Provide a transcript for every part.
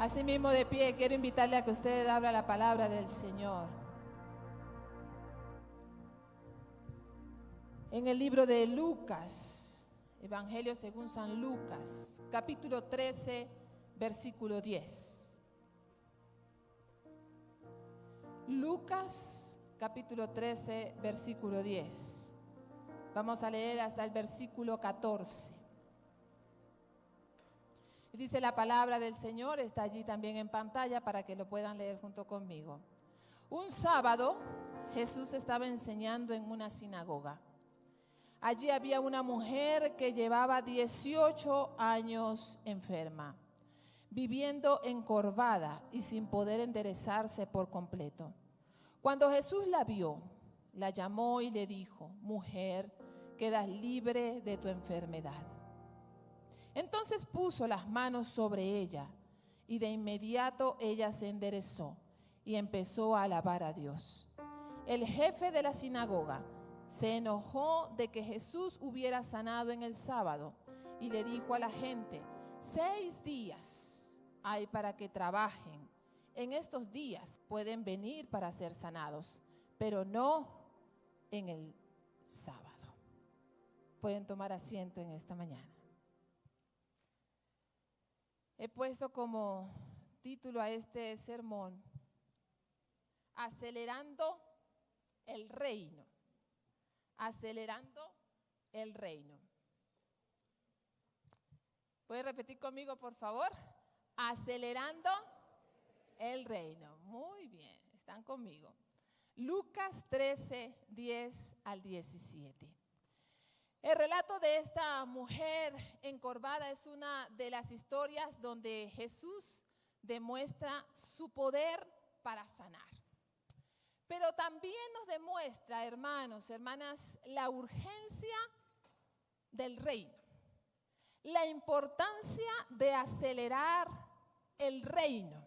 Asimismo, de pie, quiero invitarle a que usted abra la palabra del Señor. En el libro de Lucas, Evangelio según San Lucas, capítulo 13, versículo 10. Lucas, capítulo 13, versículo 10. Vamos a leer hasta el versículo 14. Y dice la palabra del Señor, está allí también en pantalla para que lo puedan leer junto conmigo. Un sábado, Jesús estaba enseñando en una sinagoga. Allí había una mujer que llevaba 18 años enferma, viviendo encorvada y sin poder enderezarse por completo. Cuando Jesús la vio, la llamó y le dijo: mujer, quedas libre de tu enfermedad. Entonces puso las manos sobre ella y de inmediato ella se enderezó y empezó a alabar a Dios. El jefe de la sinagoga se enojó de que Jesús hubiera sanado en el sábado y le dijo a la gente: 6 días hay para que trabajen. En estos días pueden venir para ser sanados, pero no en el sábado. Pueden tomar asiento en esta mañana. He puesto como título a este sermón: Acelerando el reino. Acelerando el reino. ¿Puede repetir conmigo, por favor? Acelerando el reino. Muy bien, están conmigo. Lucas 13, 10 al 17. El relato de esta mujer encorvada es una de las historias donde Jesús demuestra su poder para sanar. Pero también nos demuestra, hermanos, hermanas, la urgencia del reino, la importancia de acelerar el reino.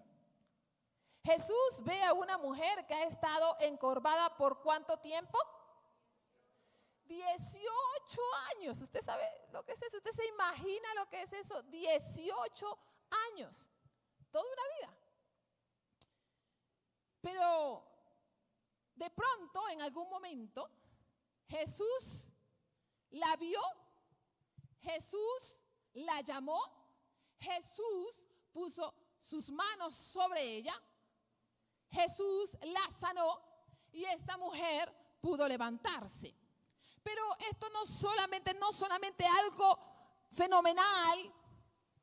Jesús ve a una mujer que ha estado encorvada ¿por cuánto tiempo? 18 años. ¿Usted sabe lo que es eso? ¿Usted se imagina lo que es eso? 18 años. Toda una vida. Pero de pronto, en algún momento, Jesús la vio, Jesús la llamó, Jesús puso sus manos sobre ella, Jesús la sanó y esta mujer pudo levantarse. Pero esto no solamente algo fenomenal,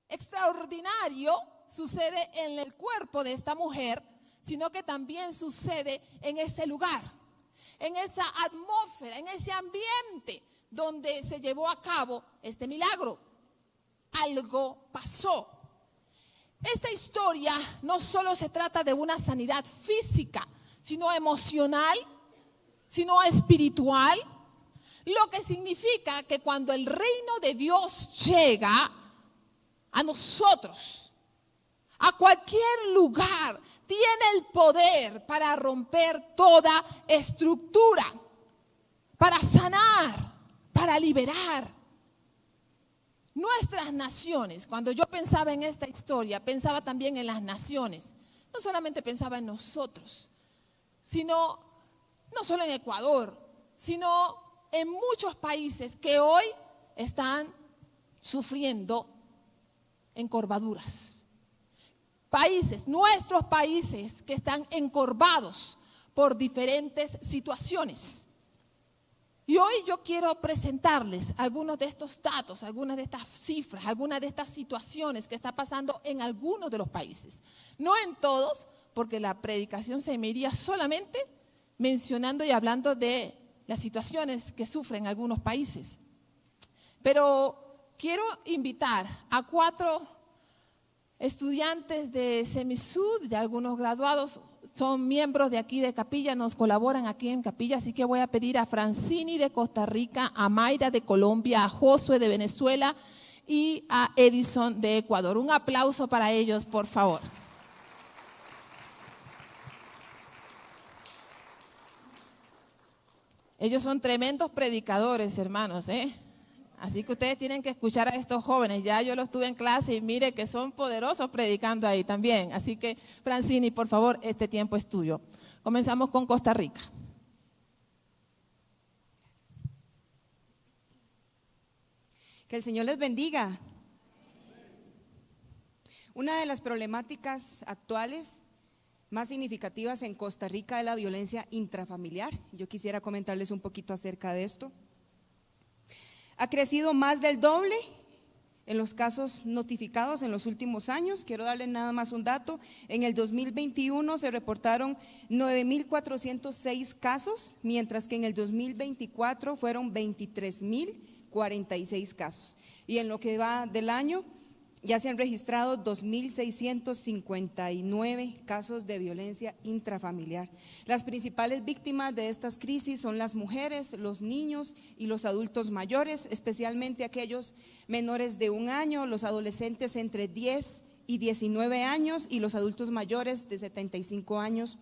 extraordinario sucede en el cuerpo de esta mujer, sino que también sucede en ese lugar, en esa atmósfera, en ese ambiente donde se llevó a cabo este milagro. Algo pasó. Esta historia no solo se trata de una sanidad física, sino emocional, sino espiritual. Lo que significa que cuando el reino de Dios llega a nosotros, a cualquier lugar, tiene el poder para romper toda estructura, para sanar, para liberar. Nuestras naciones, cuando yo pensaba en esta historia, pensaba también en las naciones. No solamente pensaba en nosotros, sino no solo en Ecuador, sino en muchos países que hoy están sufriendo encorvaduras. Países, nuestros países que están encorvados por diferentes situaciones. Y hoy yo quiero presentarles algunos de estos datos, algunas de estas cifras, algunas de estas situaciones que está pasando en algunos de los países. No en todos, porque la predicación se me iría solamente mencionando y hablando de las situaciones que sufren algunos países. Pero quiero invitar a 4 estudiantes de Semisud, ya algunos graduados, son miembros de aquí de Capilla, nos colaboran aquí en Capilla, así que voy a pedir a Francini de Costa Rica, a Mayra de Colombia, a Josué de Venezuela y a Edison de Ecuador. Un aplauso para ellos, por favor. Ellos son tremendos predicadores, hermanos, Así que ustedes tienen que escuchar a estos jóvenes. Ya yo los tuve en clase y mire que son poderosos predicando ahí también. Así que, Francini, por favor, este tiempo es tuyo. Comenzamos con Costa Rica. Que el Señor les bendiga. Una de las problemáticas actuales más significativas en Costa Rica es la violencia intrafamiliar. Yo quisiera comentarles un poquito acerca de esto. Ha crecido más del doble en los casos notificados en los últimos años. Quiero darles nada más un dato. En el 2021 se reportaron 9.406 casos, mientras que en el 2024 fueron 23.046 casos. Y en lo que va del año ya se han registrado 2.659 casos de violencia intrafamiliar. Las principales víctimas de estas crisis son las mujeres, los niños y los adultos mayores, especialmente aquellos menores de 1 año, los adolescentes entre 10 y 19 años y los adultos mayores de 75 años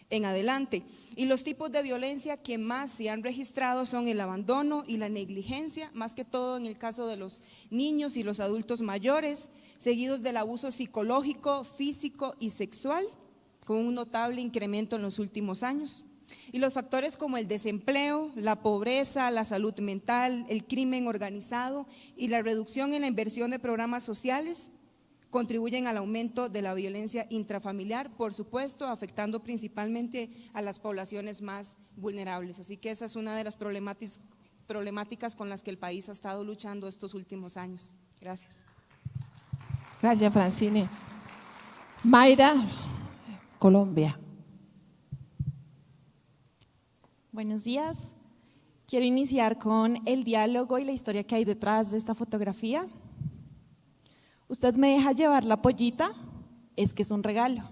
en adelante. Y los tipos de violencia que más se han registrado son el abandono y la negligencia, más que todo en el caso de los niños y los adultos mayores, seguidos del abuso psicológico, físico y sexual, con un notable incremento en los últimos años. Y los factores como el desempleo, la pobreza, la salud mental, el crimen organizado y la reducción en la inversión de programas sociales contribuyen al aumento de la violencia intrafamiliar, por supuesto, afectando principalmente a las poblaciones más vulnerables. Así que esa es una de las problemáticas con las que el país ha estado luchando estos últimos años. Gracias. Gracias, Francini. Mayra, Colombia. Buenos días. Quiero iniciar con el diálogo y la historia que hay detrás de esta fotografía. ¿Usted me deja llevar la pollita? Es que es un regalo.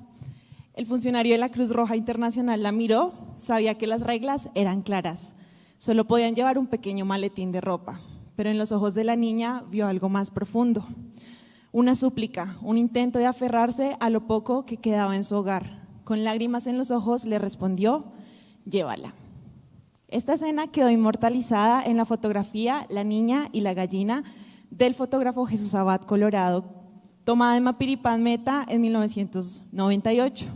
El funcionario de la Cruz Roja Internacional la miró, sabía que las reglas eran claras. Solo podían llevar un pequeño maletín de ropa, pero en los ojos de la niña vio algo más profundo. Una súplica, un intento de aferrarse a lo poco que quedaba en su hogar. Con lágrimas en los ojos le respondió: llévala. Esta escena quedó inmortalizada en la fotografía La niña y la gallina del fotógrafo Jesús Abad Colorado, tomada en Mapiripán, Meta, en 1998.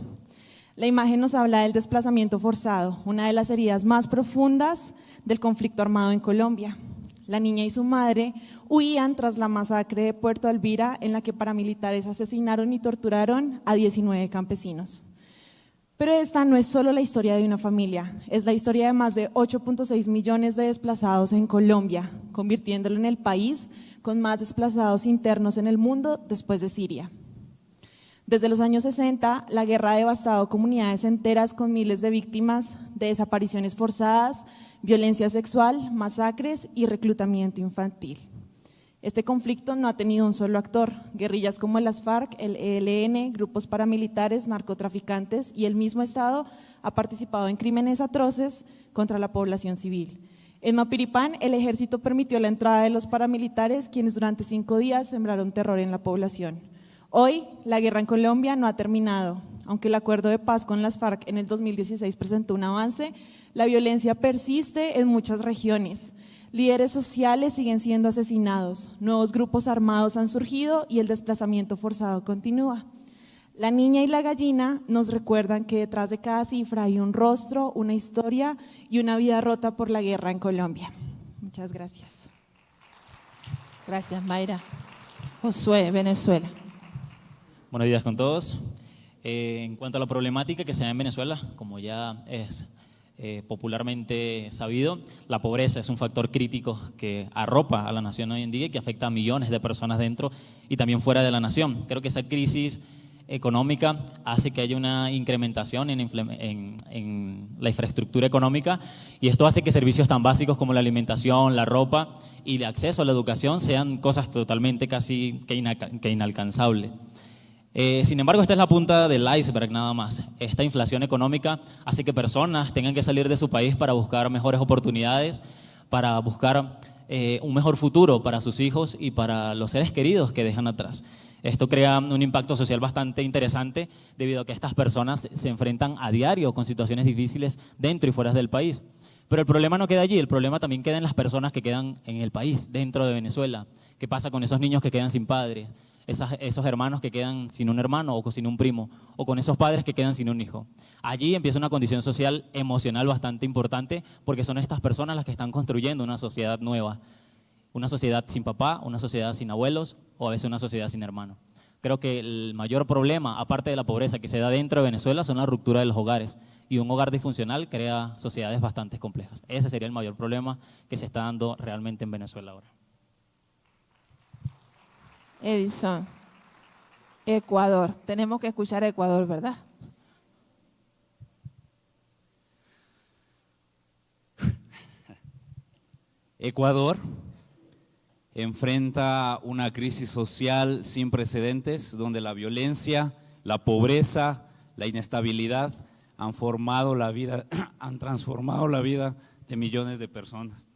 La imagen nos habla del desplazamiento forzado, una de las heridas más profundas del conflicto armado en Colombia. La niña y su madre huían tras la masacre de Puerto Alvira, en la que paramilitares asesinaron y torturaron a 19 campesinos. Pero esta no es solo la historia de una familia, es la historia de más de 8.6 millones de desplazados en Colombia, convirtiéndolo en el país con más desplazados internos en el mundo después de Siria. Desde los años 60, la guerra ha devastado comunidades enteras con miles de víctimas de desapariciones forzadas, violencia sexual, masacres y reclutamiento infantil. Este conflicto no ha tenido un solo actor. Guerrillas como las FARC, el ELN, grupos paramilitares, narcotraficantes y el mismo Estado ha participado en crímenes atroces contra la población civil. En Mapiripán, el ejército permitió la entrada de los paramilitares, quienes durante 5 días sembraron terror en la población. Hoy, la guerra en Colombia no ha terminado. Aunque el acuerdo de paz con las FARC en el 2016 presentó un avance, la violencia persiste en muchas regiones. Líderes sociales siguen siendo asesinados, nuevos grupos armados han surgido y el desplazamiento forzado continúa. La niña y la gallina nos recuerdan que detrás de cada cifra hay un rostro, una historia y una vida rota por la guerra en Colombia. Muchas gracias. Gracias, Mayra. Josué, Venezuela. Buenos días con todos. En cuanto a la problemática que se da en Venezuela, como ya es popularmente sabido, la pobreza es un factor crítico que arropa a la nación hoy en día y que afecta a millones de personas dentro y también fuera de la nación. Creo que esa crisis económica hace que haya una incrementación en la infraestructura económica y esto hace que servicios tan básicos como la alimentación, la ropa y el acceso a la educación sean cosas totalmente casi que inalcanzables. Sin embargo, esta es la punta del iceberg nada más. Esta inflación económica hace que personas tengan que salir de su país para buscar mejores oportunidades, para buscar un mejor futuro para sus hijos y para los seres queridos que dejan atrás. Esto crea un impacto social bastante interesante debido a que estas personas se enfrentan a diario con situaciones difíciles dentro y fuera del país. Pero el problema no queda allí, el problema también queda en las personas que quedan en el país, dentro de Venezuela. ¿Qué pasa con esos niños que quedan sin padres? Esos hermanos que quedan sin un hermano o sin un primo, o con esos padres que quedan sin un hijo. Allí empieza una condición social, emocional bastante importante, porque son estas personas las que están construyendo una sociedad nueva. Una sociedad sin papá, una sociedad sin abuelos, o a veces una sociedad sin hermanos. Creo que el mayor problema, aparte de la pobreza que se da dentro de Venezuela, son la ruptura de los hogares. Y un hogar disfuncional crea sociedades bastante complejas. Ese sería el mayor problema que se está dando realmente en Venezuela ahora. Edison, Ecuador. Tenemos que escuchar a Ecuador, ¿verdad? Ecuador enfrenta una crisis social sin precedentes, donde la violencia, la pobreza, la inestabilidad han transformado la vida de millones de personas.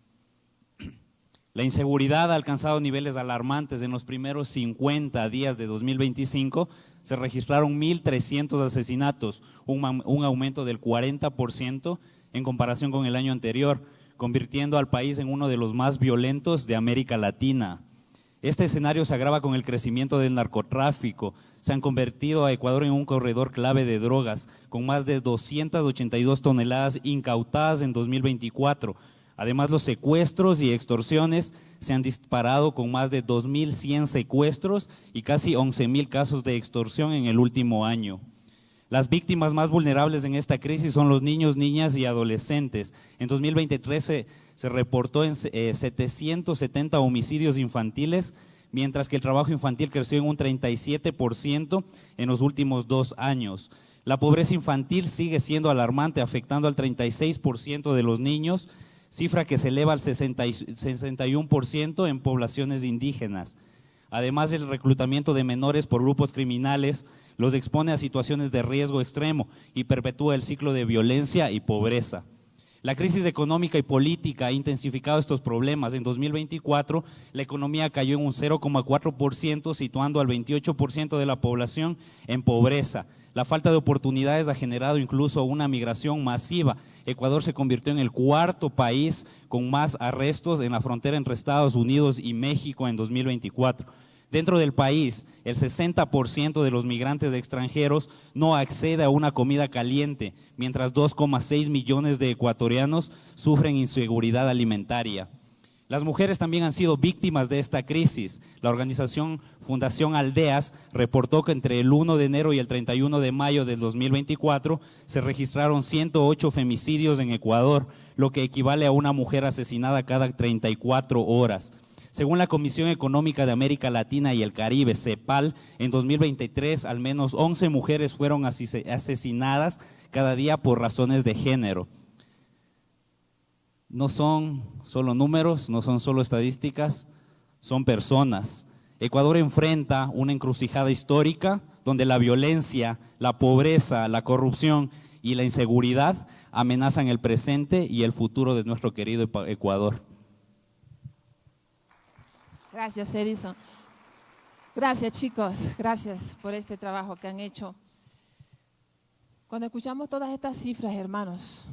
La inseguridad ha alcanzado niveles alarmantes. En los primeros 50 días de 2025 se registraron 1.300 asesinatos, un aumento del 40% en comparación con el año anterior, convirtiendo al país en uno de los más violentos de América Latina. Este escenario se agrava con el crecimiento del narcotráfico. Se han convertido a Ecuador en un corredor clave de drogas, con más de 282 toneladas incautadas en 2024. Además, los secuestros y extorsiones se han disparado con más de 2.100 secuestros y casi 11.000 casos de extorsión en el último año. Las víctimas más vulnerables en esta crisis son los niños, niñas y adolescentes. En 2023 se reportó en 770 homicidios infantiles, mientras que el trabajo infantil creció en un 37% en los últimos 2 años. La pobreza infantil sigue siendo alarmante, afectando al 36% de los niños, cifra que se eleva al 61% en poblaciones indígenas. Además, el reclutamiento de menores por grupos criminales los expone a situaciones de riesgo extremo y perpetúa el ciclo de violencia y pobreza. La crisis económica y política ha intensificado estos problemas. En 2024, la economía cayó en un 0,4%, situando al 28% de la población en pobreza. La falta de oportunidades ha generado incluso una migración masiva. Ecuador se convirtió en el 4º país con más arrestos en la frontera entre Estados Unidos y México en 2024. Dentro del país, el 60% de los migrantes extranjeros no accede a una comida caliente, mientras 2,6 millones de ecuatorianos sufren inseguridad alimentaria. Las mujeres también han sido víctimas de esta crisis. La organización Fundación Aldeas reportó que entre el 1 de enero y el 31 de mayo del 2024 se registraron 108 femicidios en Ecuador, lo que equivale a una mujer asesinada cada 34 horas. Según la Comisión Económica de América Latina y el Caribe, CEPAL, en 2023 al menos 11 mujeres fueron asesinadas cada día por razones de género. No son solo números, no son solo estadísticas, son personas. Ecuador enfrenta una encrucijada histórica donde la violencia, la pobreza, la corrupción y la inseguridad amenazan el presente y el futuro de nuestro querido Ecuador. Gracias, Edison. Gracias, chicos. Gracias por este trabajo que han hecho. Cuando escuchamos todas estas cifras, hermanos,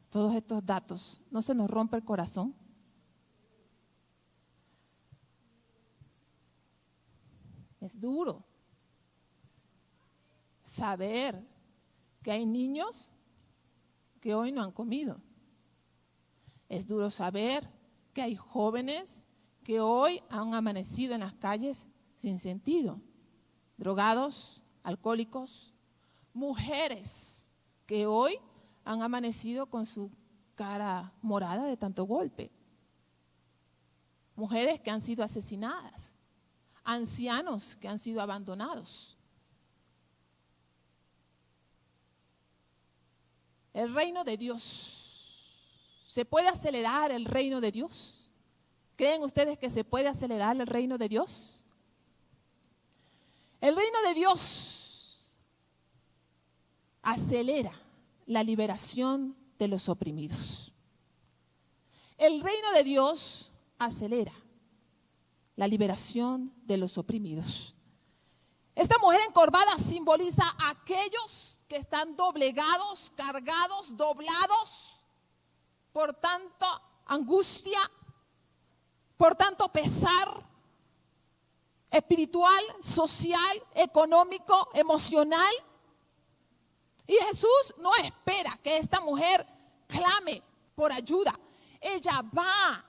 todos estos datos, ¿no se nos rompe el corazón? Es duro saber que hay niños que hoy no han comido. Es duro saber que hay jóvenes que hoy han amanecido en las calles sin sentido, drogados, alcohólicos, mujeres que hoy han amanecido con su cara morada de tanto golpe, mujeres que han sido asesinadas, ancianos que han sido abandonados. El reino de Dios, ¿se puede acelerar el reino de Dios? ¿Creen ustedes que se puede acelerar el reino de Dios? El reino de Dios acelera la liberación de los oprimidos. El reino de Dios acelera la liberación de los oprimidos. Esta mujer encorvada simboliza a aquellos que están doblegados, cargados, doblados por tanta angustia, por tanto pesar espiritual, social, económico, emocional. Y Jesús no espera que esta mujer clame por ayuda. Ella va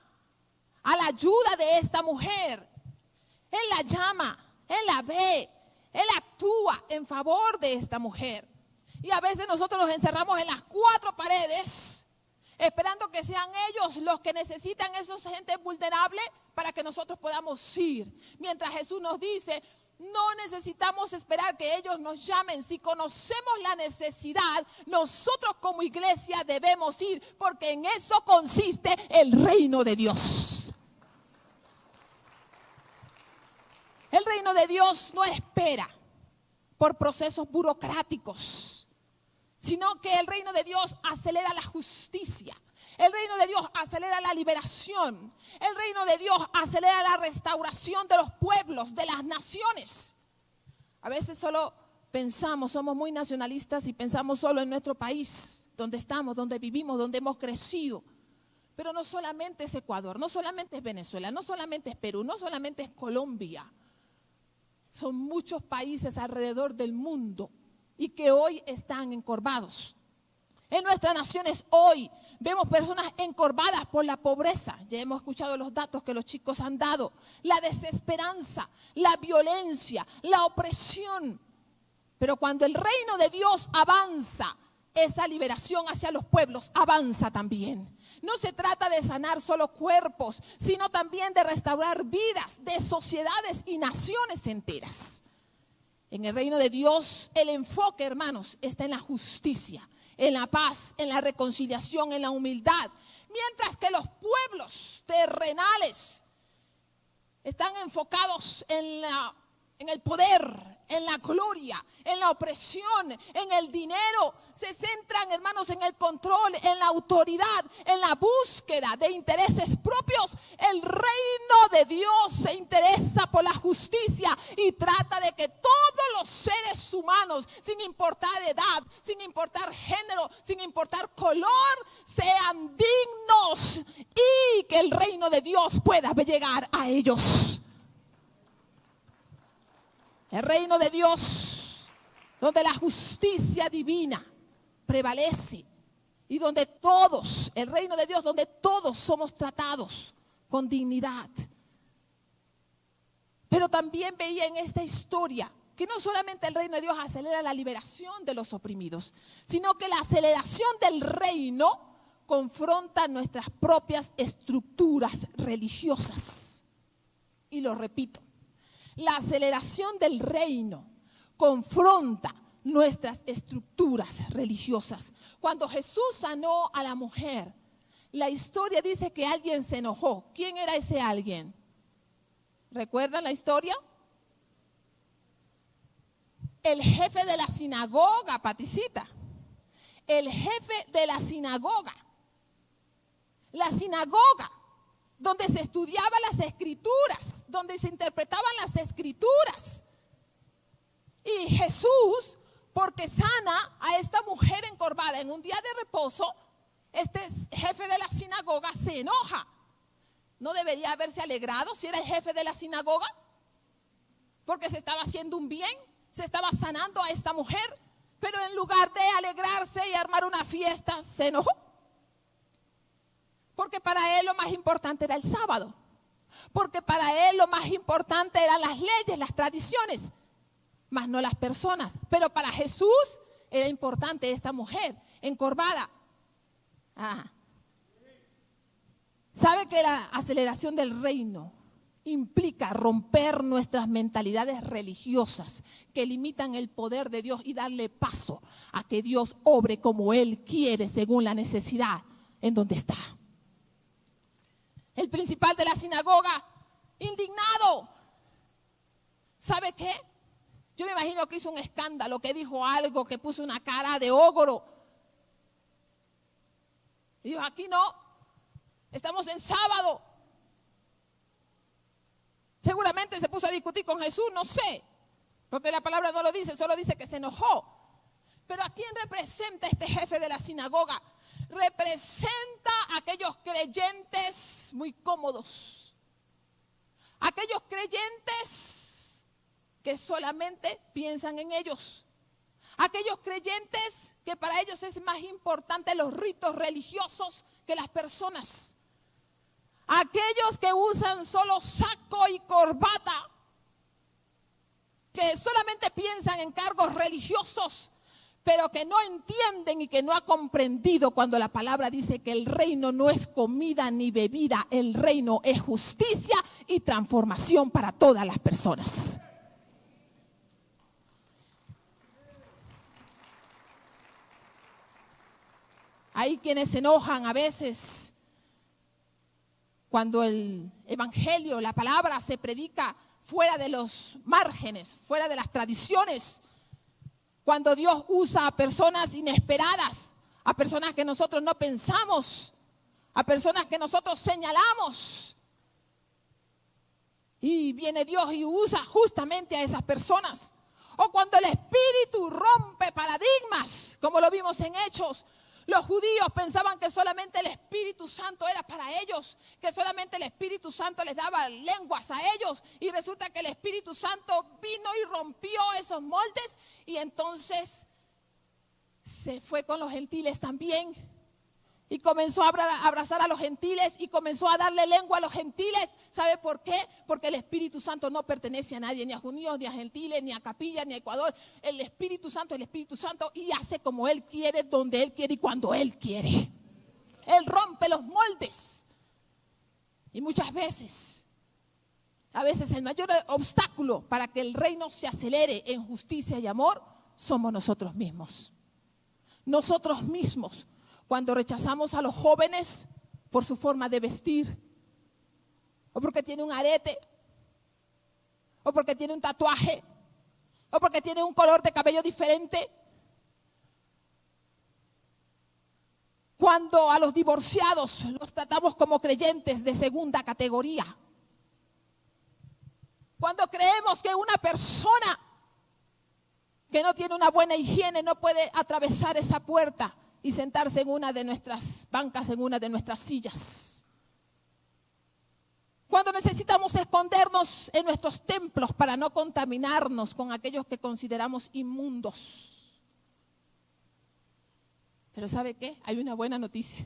a la ayuda de esta mujer. Él la llama, Él la ve, Él actúa en favor de esta mujer. Y a veces nosotros nos encerramos en las cuatro paredes, esperando que sean ellos los que necesitan esos gente vulnerable para que nosotros podamos ir. Mientras Jesús nos dice, no necesitamos esperar que ellos nos llamen. Si conocemos la necesidad, nosotros como iglesia debemos ir, porque en eso consiste el reino de Dios. El reino de Dios no espera por procesos burocráticos, sino que el reino de Dios acelera la justicia. El reino de Dios acelera la liberación. El reino de Dios acelera la restauración de los pueblos, de las naciones. A veces solo pensamos, somos muy nacionalistas y pensamos solo en nuestro país, donde estamos, donde vivimos, donde hemos crecido. Pero no solamente es Ecuador, no solamente es Venezuela, no solamente es Perú, no solamente es Colombia. Son muchos países alrededor del mundo y que hoy están encorvados. En nuestras naciones hoy vemos personas encorvadas por la pobreza. Ya hemos escuchado los datos que los chicos han dado. La desesperanza, la violencia, la opresión. Pero cuando el reino de Dios avanza, esa liberación hacia los pueblos avanza también. No se trata de sanar solo cuerpos, sino también de restaurar vidas de sociedades y naciones enteras. En el reino de Dios, el enfoque, hermanos, está en la justicia, en la paz, en la reconciliación, en la humildad. Mientras que los pueblos terrenales están enfocados en el poder, en la gloria, en la opresión, en el dinero. Se centran, hermanos, en el control, en la autoridad, en la búsqueda de intereses propios. El reino de Dios se interesa por la justicia y trata de que todos los seres humanos, sin importar edad, sin importar género, sin importar color, sean dignos y que el reino de Dios pueda llegar a ellos. El reino de Dios, donde la justicia divina prevalece y donde todos, el reino de Dios, donde todos somos tratados con dignidad. Pero también veía en esta historia que no solamente el reino de Dios acelera la liberación de los oprimidos, sino que la aceleración del reino confronta nuestras propias estructuras religiosas. Y lo repito. La aceleración del reino confronta nuestras estructuras religiosas. Cuando Jesús sanó a la mujer, la historia dice que alguien se enojó. ¿Quién era ese alguien? ¿Recuerdan la historia? El jefe de la sinagoga, Paticita. El jefe de la sinagoga. La sinagoga, donde se estudiaban las escrituras, donde se interpretaban las escrituras. Y Jesús, porque sana a esta mujer encorvada en un día de reposo, este jefe de la sinagoga se enoja. ¿No debería haberse alegrado si era el jefe de la sinagoga? Porque se estaba haciendo un bien, se estaba sanando a esta mujer, pero en lugar de alegrarse y armar una fiesta, se enojó. Porque para él lo más importante era el sábado. Porque para él lo más importante eran las leyes, las tradiciones, más no las personas. Pero para Jesús era importante esta mujer encorvada. ¿Sabe que la aceleración del reino implica romper nuestras mentalidades religiosas que limitan el poder de Dios y darle paso a que Dios obre como Él quiere según la necesidad en donde está? El principal de la sinagoga, indignado. ¿Sabe qué? Yo me imagino que hizo un escándalo, que dijo algo, que puso una cara de ogro. Y dijo, aquí no, estamos en sábado. Seguramente se puso a discutir con Jesús, no sé, porque la palabra no lo dice, solo dice que se enojó. Pero ¿a quién representa este jefe de la sinagoga? Representa aquellos creyentes muy cómodos, aquellos creyentes que solamente piensan en ellos, aquellos creyentes que para ellos es más importante los ritos religiosos que las personas, aquellos que usan solo saco y corbata, que solamente piensan en cargos religiosos, pero que no entienden y que no ha comprendido cuando la palabra dice que el reino no es comida ni bebida, el reino es justicia y transformación para todas las personas. Hay quienes se enojan a veces cuando el evangelio, la palabra se predica fuera de los márgenes, fuera de las tradiciones. Cuando Dios usa a personas inesperadas, a personas que nosotros no pensamos, a personas que nosotros señalamos. Y viene Dios y usa justamente a esas personas. O cuando el Espíritu rompe paradigmas, como lo vimos en Hechos. Los judíos pensaban que solamente el Espíritu Santo era para ellos, que solamente el Espíritu Santo les daba lenguas a ellos, y resulta que el Espíritu Santo vino y rompió esos moldes, y entonces se fue con los gentiles también, y comenzó a abrazar a los gentiles, y comenzó a darle lengua a los gentiles. ¿Sabe por qué? Porque el Espíritu Santo no pertenece a nadie, ni a judíos, ni a gentiles, ni a Capilla, ni a Ecuador. El Espíritu Santo es el Espíritu Santo, y hace como Él quiere, donde Él quiere y cuando Él quiere. Él rompe los moldes. Y muchas veces, a veces el mayor obstáculo para que el reino se acelere en justicia y amor somos nosotros mismos. Nosotros mismos. Cuando rechazamos a los jóvenes por su forma de vestir, o porque tiene un arete, o porque tiene un tatuaje, o porque tiene un color de cabello diferente. Cuando a los divorciados los tratamos como creyentes de segunda categoría. Cuando creemos que una persona que no tiene una buena higiene no puede atravesar esa puerta y sentarse en una de nuestras bancas, en una de nuestras sillas. Cuando necesitamos escondernos en nuestros templos para no contaminarnos con aquellos que consideramos inmundos. Pero ¿sabe qué? Hay una buena noticia.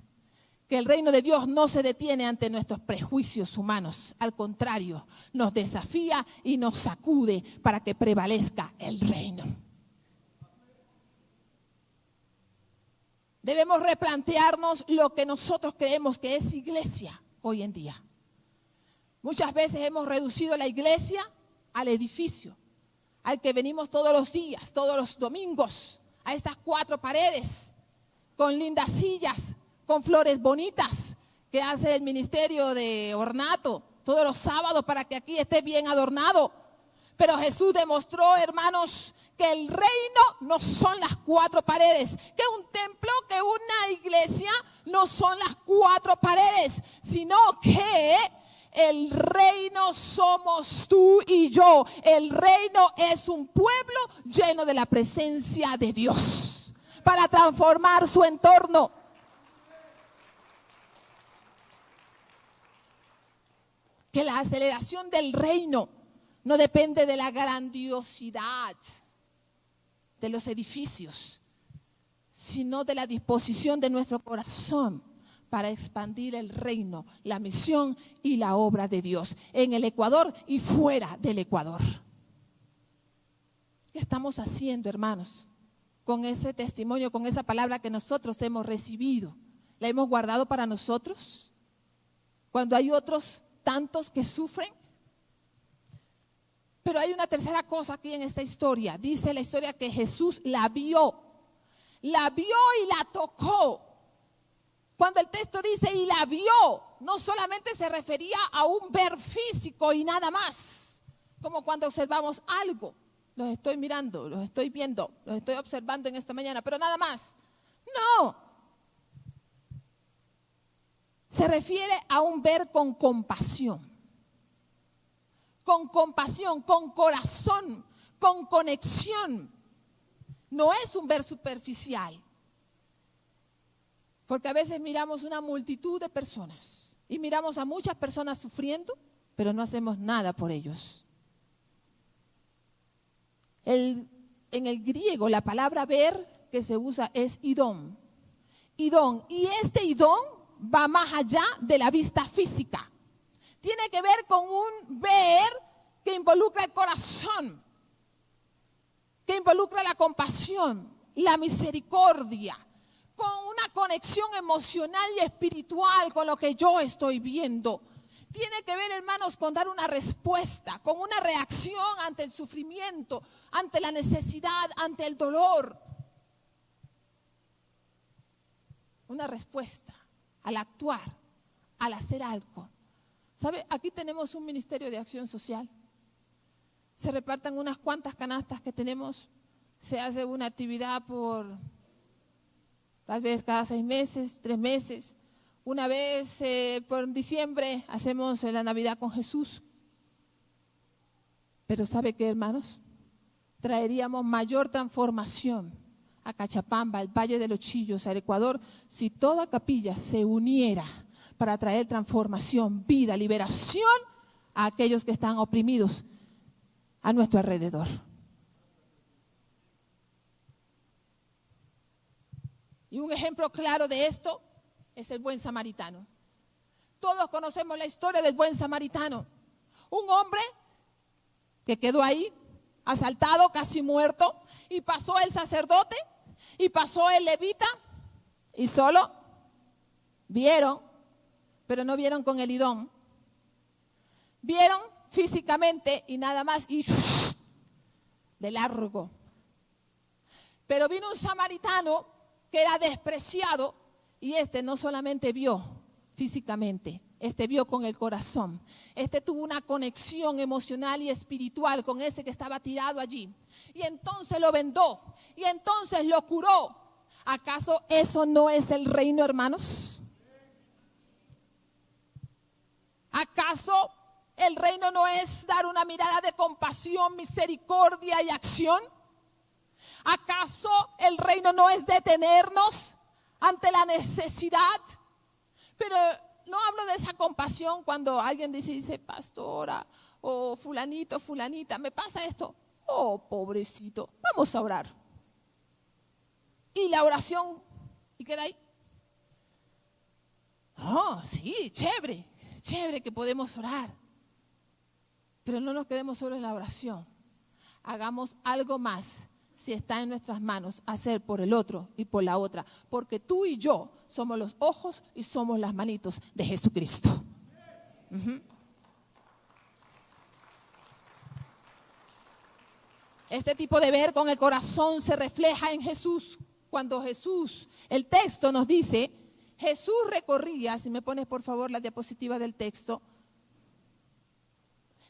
Que el reino de Dios no se detiene ante nuestros prejuicios humanos. Al contrario, nos desafía y nos sacude para que prevalezca el reino. Debemos replantearnos lo que nosotros creemos que es iglesia hoy en día. Muchas veces hemos reducido la iglesia al edificio, al que venimos todos los días, todos los domingos, a estas 4 paredes, con lindas sillas, con flores bonitas, que hace el ministerio de ornato todos los sábados para que aquí esté bien adornado. Pero Jesús demostró, hermanos, que el reino no son las 4 paredes, que un templo, que una iglesia no son las 4 paredes, sino que el reino somos tú y yo. El reino es un pueblo lleno de la presencia de Dios para transformar su entorno. Que la aceleración del reino no depende de la grandiosidad de los edificios, sino de la disposición de nuestro corazón para expandir el reino, la misión y la obra de Dios en el Ecuador y fuera del Ecuador. ¿Qué estamos haciendo, hermanos, con ese testimonio, con esa palabra que nosotros hemos recibido? ¿La hemos guardado para nosotros? Cuando hay otros tantos que sufren. Pero hay una tercera cosa aquí en esta historia. Dice la historia que Jesús la vio y la tocó. Cuando el texto dice y la vio, no solamente se refería a un ver físico y nada más, como cuando observamos algo. Los estoy mirando, los estoy viendo, los estoy observando en esta mañana, pero nada más. No. Se refiere a un ver con compasión. Con compasión, con corazón, con conexión. No es un ver superficial. Porque a veces miramos una multitud de personas y miramos a muchas personas sufriendo, pero no hacemos nada por ellos. En el griego la palabra ver que se usa es idón. Idón. Y este idón va más allá de la vista física. Tiene que ver con un ver que involucra el corazón, que involucra la compasión, la misericordia, con una conexión emocional y espiritual con lo que yo estoy viendo. Tiene que ver, hermanos, con dar una respuesta, con una reacción ante el sufrimiento, ante la necesidad, ante el dolor. Una respuesta al actuar, al hacer algo. ¿Sabe? Aquí tenemos un ministerio de acción social. Se reparten unas cuantas canastas que tenemos. Se hace una actividad por tal vez cada 6 meses, 3 meses. Una vez por diciembre hacemos la Navidad con Jesús. Pero ¿sabe qué, hermanos? Traeríamos mayor transformación a Cachapamba, al Valle de los Chillos, al Ecuador, si toda Capilla se uniera para traer transformación, vida, liberación a aquellos que están oprimidos a nuestro alrededor. Y un ejemplo claro de esto es el buen samaritano. Todos conocemos la historia del buen samaritano. Un hombre que quedó ahí, asaltado, casi muerto, y pasó el sacerdote, y pasó el levita, y solo vieron, pero no vieron con el idón. Vieron físicamente y nada más, y de largo. Pero vino un samaritano que era despreciado, y no solamente vio físicamente, vio con el corazón. Tuvo una conexión emocional y espiritual con ese que estaba tirado allí. Y entonces lo vendó, y entonces lo curó. ¿Acaso eso no es el reino, hermanos? ¿Acaso el reino no es dar una mirada de compasión, misericordia y acción? ¿Acaso el reino no es detenernos ante la necesidad? Pero no hablo de esa compasión cuando alguien dice, pastora, o fulanito, fulanita, me pasa esto. Oh, pobrecito, vamos a orar. Y la oración, ¿y queda ahí? Oh, sí, chévere que podemos orar. Pero no nos quedemos solo en la oración. Hagamos algo más. Si está en nuestras manos, hacer por el otro y por la otra. Porque tú y yo somos los ojos y somos las manitos de Jesucristo. Este tipo de ver con el corazón se refleja en Jesús. Cuando Jesús, el texto nos dice, Jesús recorría, si me pones por favor la diapositiva del texto,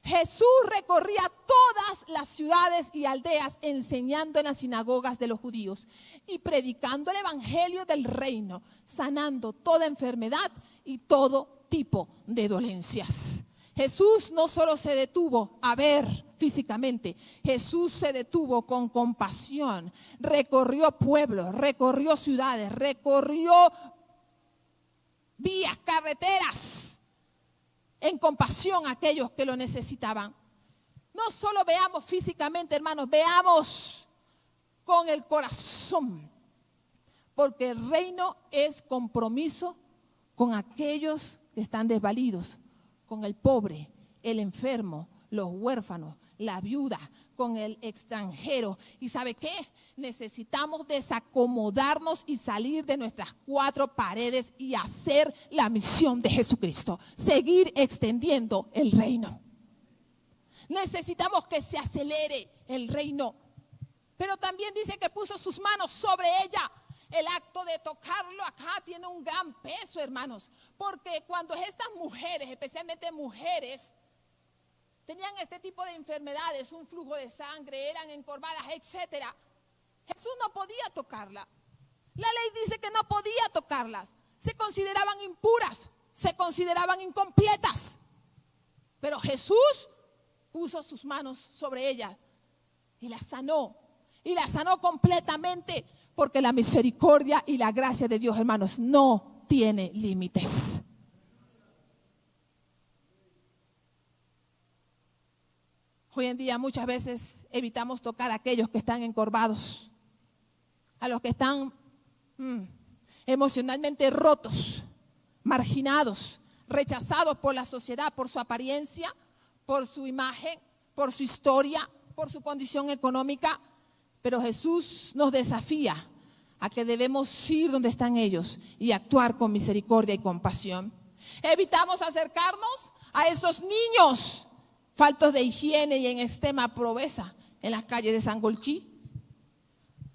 Jesús recorría todas las ciudades y aldeas enseñando en las sinagogas de los judíos y predicando el evangelio del reino, sanando toda enfermedad y todo tipo de dolencias. Jesús no solo se detuvo a ver físicamente, Jesús se detuvo con compasión, recorrió pueblos, recorrió ciudades, recorrió vías, carreteras, en compasión a aquellos que lo necesitaban. No solo veamos físicamente, hermanos, veamos con el corazón, porque el reino es compromiso con aquellos que están desvalidos, con el pobre, el enfermo, los huérfanos, la viuda, con el extranjero. ¿Y sabe qué? Necesitamos desacomodarnos y salir de nuestras 4 paredes y hacer la misión de Jesucristo, seguir extendiendo el reino. Necesitamos que se acelere el reino. Pero también dice que puso sus manos sobre ella. El acto de tocarlo acá tiene un gran peso, hermanos, porque cuando estas mujeres, especialmente mujeres, tenían este tipo de enfermedades, un flujo de sangre, eran encorvadas, etcétera, Jesús no podía tocarla. La ley dice que no podía tocarlas. Se consideraban impuras, se consideraban incompletas. Pero Jesús puso sus manos sobre ella y la sanó completamente. Porque la misericordia y la gracia de Dios, hermanos, no tiene límites. Hoy en día muchas veces evitamos tocar a aquellos que están encorvados, a los que están emocionalmente rotos, marginados, rechazados por la sociedad, por su apariencia, por su imagen, por su historia, por su condición económica. Pero Jesús nos desafía a que debemos ir donde están ellos y actuar con misericordia y compasión. Evitamos acercarnos a esos niños faltos de higiene y en extrema pobreza en las calles de Sangolquí.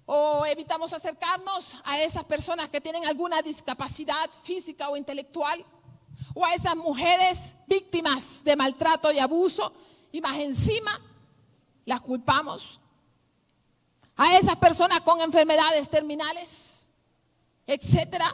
O evitamos acercarnos a esas personas que tienen alguna discapacidad física o intelectual. O a esas mujeres víctimas de maltrato y abuso. Y más encima, las culpamos. A esas personas con enfermedades terminales, etcétera.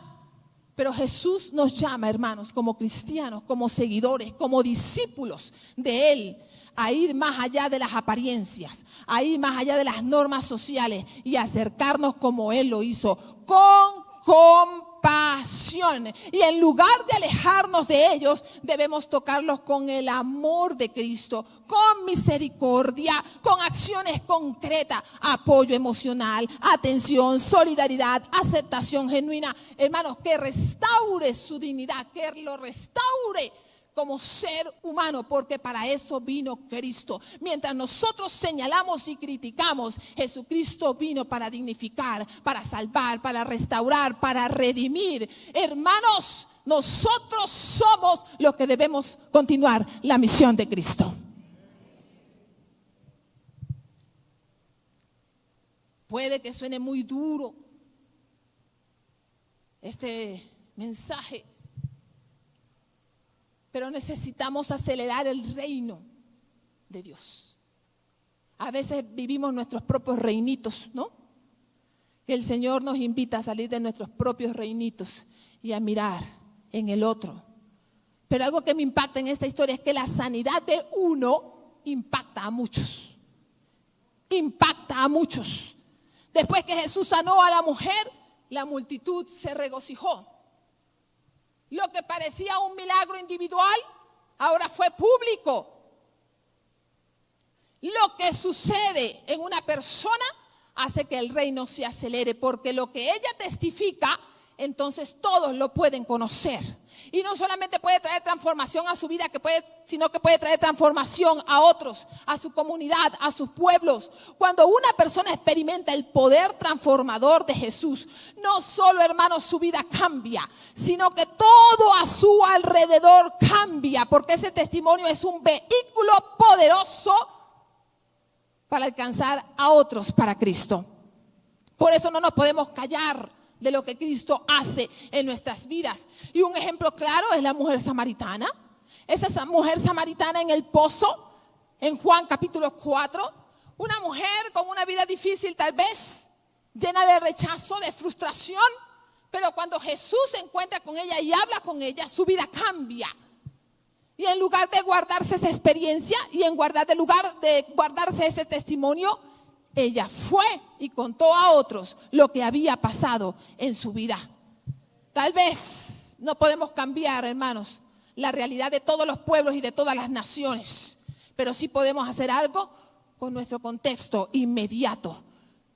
Pero Jesús nos llama, hermanos, como cristianos, como seguidores, como discípulos de Él, a ir más allá de las apariencias, a ir más allá de las normas sociales y acercarnos como Él lo hizo, con compasión. Y en lugar de alejarnos de ellos, debemos tocarlos con el amor de Cristo, con misericordia, con acciones concretas, apoyo emocional, atención, solidaridad, aceptación genuina. Hermanos, que restaure su dignidad, que lo restaure como ser humano, porque para eso vino Cristo. Mientras nosotros señalamos y criticamos, Jesucristo vino para dignificar, para salvar, para restaurar, para redimir. Hermanos, nosotros somos los que debemos continuar la misión de Cristo. Puede que suene muy duro este mensaje, pero necesitamos acelerar el reino de Dios. A veces vivimos nuestros propios reinitos, ¿no? El Señor nos invita a salir de nuestros propios reinitos y a mirar en el otro. Pero algo que me impacta en esta historia es que la sanidad de uno impacta a muchos. Impacta a muchos. Después que Jesús sanó a la mujer, la multitud se regocijó. Lo que parecía un milagro individual, ahora fue público. Lo que sucede en una persona hace que el reino se acelere, porque lo que ella testifica, entonces todos lo pueden conocer. Y no solamente puede traer transformación a su vida, sino que puede traer transformación a otros, a su comunidad, a sus pueblos. Cuando una persona experimenta el poder transformador de Jesús, no solo, hermanos, su vida cambia, sino que todo a su alrededor cambia, porque ese testimonio es un vehículo poderoso para alcanzar a otros para Cristo. Por eso no nos podemos callar de lo que Cristo hace en nuestras vidas. Y un ejemplo claro es la mujer samaritana. Esa mujer samaritana en el pozo, en Juan capítulo 4, una mujer con una vida difícil tal vez, llena de rechazo, de frustración, pero cuando Jesús se encuentra con ella y habla con ella, su vida cambia. Y en lugar de guardarse esa experiencia y en lugar de guardarse ese testimonio, ella fue y contó a otros lo que había pasado en su vida. Tal vez no podemos cambiar, hermanos, la realidad de todos los pueblos y de todas las naciones, pero sí podemos hacer algo con nuestro contexto inmediato.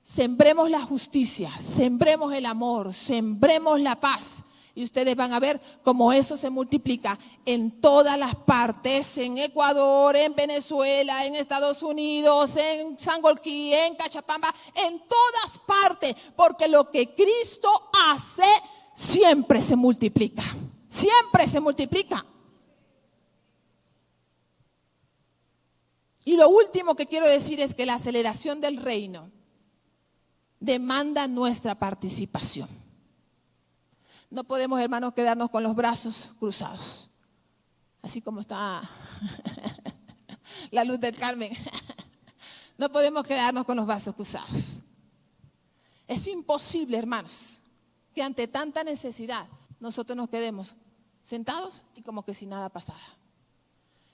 Sembremos la justicia, sembremos el amor, sembremos la paz. Y ustedes van a ver cómo eso se multiplica en todas las partes, en Ecuador, en Venezuela, en Estados Unidos, en Sangolquí, en Cachapamba, en todas partes, porque lo que Cristo hace siempre se multiplica, siempre se multiplica. Y lo último que quiero decir es que la aceleración del reino demanda nuestra participación. No podemos, hermanos, quedarnos con los brazos cruzados, así como está la luz del Carmen. No podemos quedarnos con los brazos cruzados. Es imposible, hermanos, que ante tanta necesidad nosotros nos quedemos sentados y como que si nada pasara.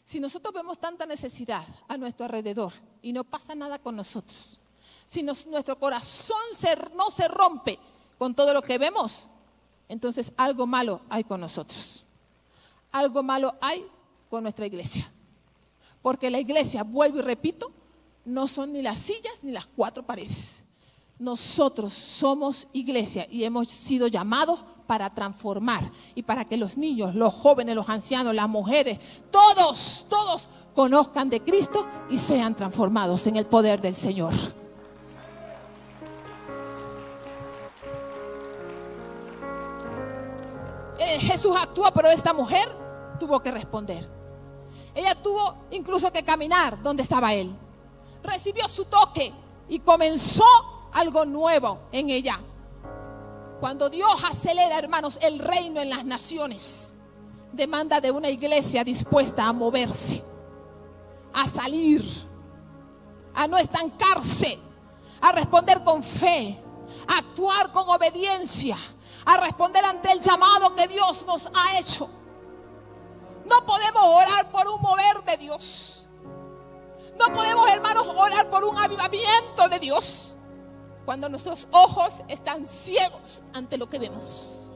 Si nosotros vemos tanta necesidad a nuestro alrededor y no pasa nada con nosotros, si nuestro corazón no se rompe con todo lo que vemos, entonces algo malo hay con nosotros. Algo malo hay con nuestra iglesia. Porque la iglesia, vuelvo y repito, no son ni las sillas ni las cuatro paredes. Nosotros somos iglesia y hemos sido llamados para transformar y para que los niños, los jóvenes, los ancianos, las mujeres, todos conozcan de Cristo y sean transformados en el poder del Señor. Jesús actúa, pero esta mujer tuvo que responder. Ella tuvo incluso que caminar donde estaba él. Recibió su toque y comenzó algo nuevo en ella. Cuando Dios acelera, hermanos, el reino en las naciones, demanda de una iglesia dispuesta a moverse, a salir, a no estancarse, a responder con fe, a actuar con obediencia, a responder ante el llamado que Dios nos ha hecho. No podemos orar por un mover de Dios. No podemos, hermanos, orar por un avivamiento de Dios cuando nuestros ojos están ciegos ante lo que vemos.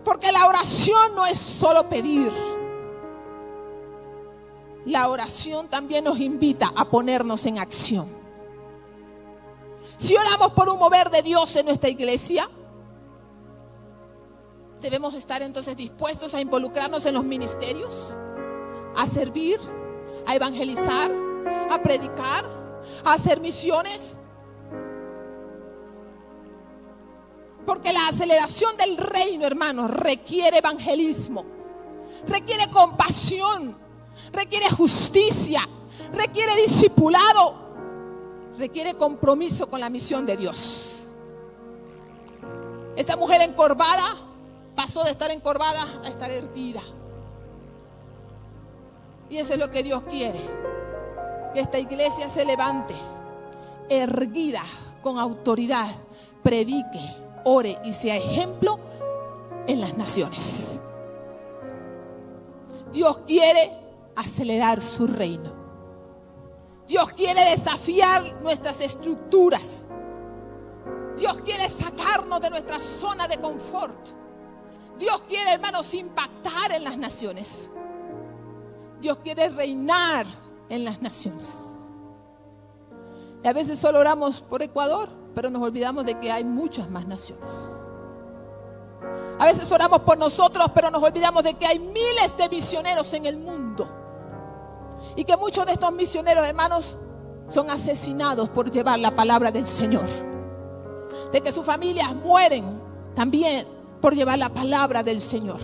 Porque la oración no es solo pedir. La oración también nos invita a ponernos en acción. Si oramos por un mover de Dios en nuestra iglesia, debemos estar entonces dispuestos a involucrarnos en los ministerios, a servir, a evangelizar, a predicar, a hacer misiones. Porque la aceleración del reino, hermanos, requiere evangelismo, requiere compasión, requiere justicia, requiere discipulado, requiere compromiso con la misión de Dios. Esta mujer encorvada pasó de estar encorvada a estar erguida. Y eso es lo que Dios quiere, que esta iglesia se levante erguida, con autoridad, predique, ore y sea ejemplo en las naciones. Dios quiere acelerar su reino. Dios quiere desafiar nuestras estructuras. Dios quiere sacarnos de nuestra zona de confort. Dios quiere, hermanos, impactar en las naciones. Dios quiere reinar en las naciones. Y a veces solo oramos por Ecuador, pero nos olvidamos de que hay muchas más naciones. A veces oramos por nosotros, pero nos olvidamos de que hay miles de misioneros en el mundo. Y que muchos de estos misioneros, hermanos, son asesinados por llevar la palabra del Señor. De que sus familias mueren también por llevar la palabra del Señor.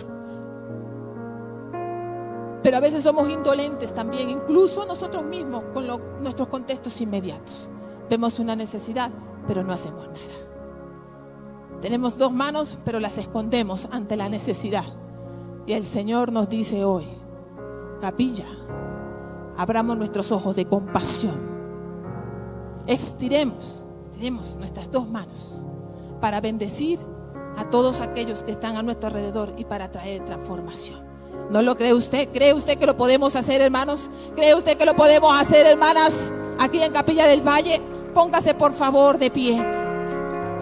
Pero a veces somos indolentes también, incluso nosotros mismos con nuestros contextos inmediatos. Vemos una necesidad, pero no hacemos nada. Tenemos dos manos, pero las escondemos ante la necesidad. Y el Señor nos dice hoy: Capilla, abramos nuestros ojos de compasión. Estiremos nuestras dos manos para bendecir a todos aquellos que están a nuestro alrededor y para traer transformación. ¿No lo cree usted? ¿Cree usted que lo podemos hacer, hermanos? ¿Cree usted que lo podemos hacer, hermanas, aquí en Capilla del Valle? Póngase por favor de pie.